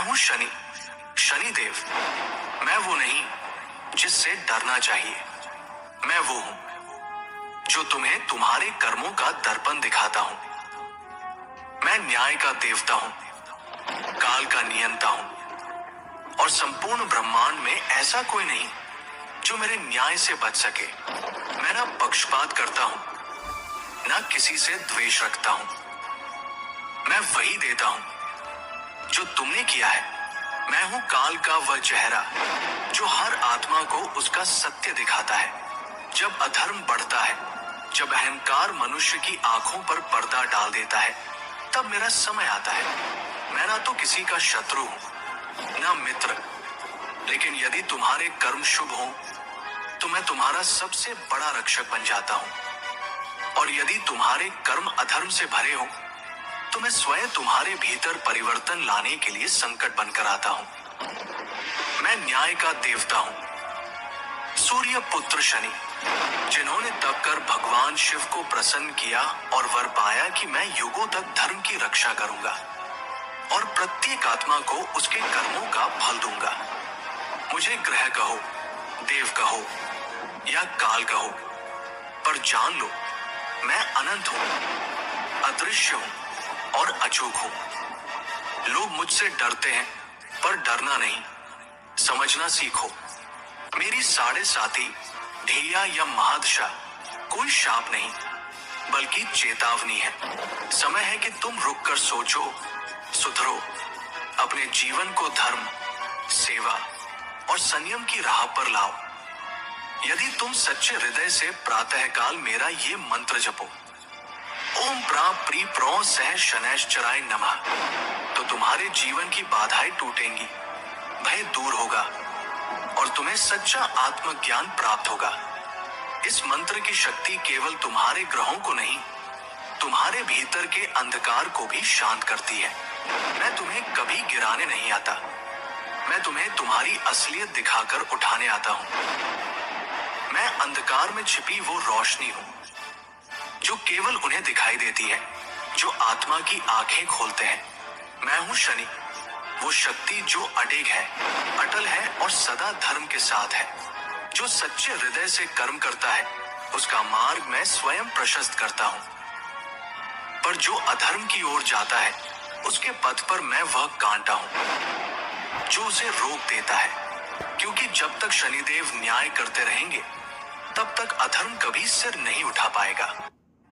हूँ शनि, शनिदेव। मैं वो नहीं जिससे डरना चाहिए। मैं वो हूँ जो तुम्हें तुम्हारे कर्मों का दर्पण दिखाता हूँ। मैं न्याय का देवता हूँ, काल का नियंता हूँ, और संपूर्ण ब्रह्मांड में ऐसा कोई नहीं जो मेरे न्याय से बच सके। मैं ना पक्षपात करता हूँ, ना किसी से द्वेष रखता हूँ। मैं वही देता हूँ जो तुमने किया है। मैं हूँ काल का वह चेहरा जो हर आत्मा को उसका सत्य दिखाता है। जब अधर्म बढ़ता है, जब अहंकार मनुष्य की आंखों पर पर्दा डाल देता है, तब मेरा समय आता है। मैं ना तो किसी का शत्रु हूँ, ना मित्र, लेकिन यदि तुम्हारे कर्म शुभ हो तो मैं तुम्हारा सबसे बड़ा रक्षक बन जाता हूँ, और यदि तुम्हारे कर्म अधर्म से भरे हो तो मैं स्वयं तुम्हारे भीतर परिवर्तन लाने के लिए संकट बनकर आता हूँ। मैं न्याय का देवता हूँ, सूर्य पुत्र शनि, जिन्होंने तप कर भगवान शिव को प्रसन्न किया और वर पाया कि मैं युगों तक धर्म की रक्षा करूंगा और प्रत्येक आत्मा को उसके कर्मों का फल दूंगा। मुझे ग्रह कहो, देव कहो या काल कहो, पर जान लो मैं अनंत हूँ, अदृश्य हूँ और अचूक हूँ। लोग मुझसे डरते हैं, पर डरना नहीं, समझना सीखो। मेरी साढ़े साथी ढैया या महादशा कोई शाप नहीं, बल्कि चेतावनी है। समय है कि तुम रुक कर सोचो, सुधरो, अपने जीवन को धर्म, सेवा और संयम की राह पर लाओ। यदि तुम सच्चे हृदय से प्रातःकाल मेरा ये मंत्र जपो, ओम प्रा प्री प्रो सह शनैश्चराय नमः, तो तुम्हारे जीवन की बाधाएं टूटेंगी, भय दूर होगा और तुम्हें सच्चा आत्मज्ञान प्राप्त होगा। इस मंत्र की शक्ति केवल तुम्हारे ग्रहों को नहीं, तुम्हारे भीतर के अंधकार को भी शांत करती है। मैं तुम्हें कभी गिराने नहीं आता, मैं तुम्हें तुम्हारी असलियत दिखाकर उठाने आता हूँ। मैं अंधकार में छिपी वो रोशनी हूँ जो केवल उन्हें दिखाई देती है जो आत्मा की आंखें खोलते हैं। मैं हूँ शनि, वो शक्ति जो अडिग है, अटल है और सदा धर्म के साथ है। जो सच्चे हृदय से कर्म करता है उसका मार्ग मैं स्वयं प्रशस्त करता हूँ, पर जो अधर्म की ओर जाता है उसके पथ पर मैं वह कांटा हूँ जो उसे रोक देता है, क्योंकि जब तक शनिदेव न्याय करते रहेंगे तब तक अधर्म कभी सिर नहीं उठा पाएगा।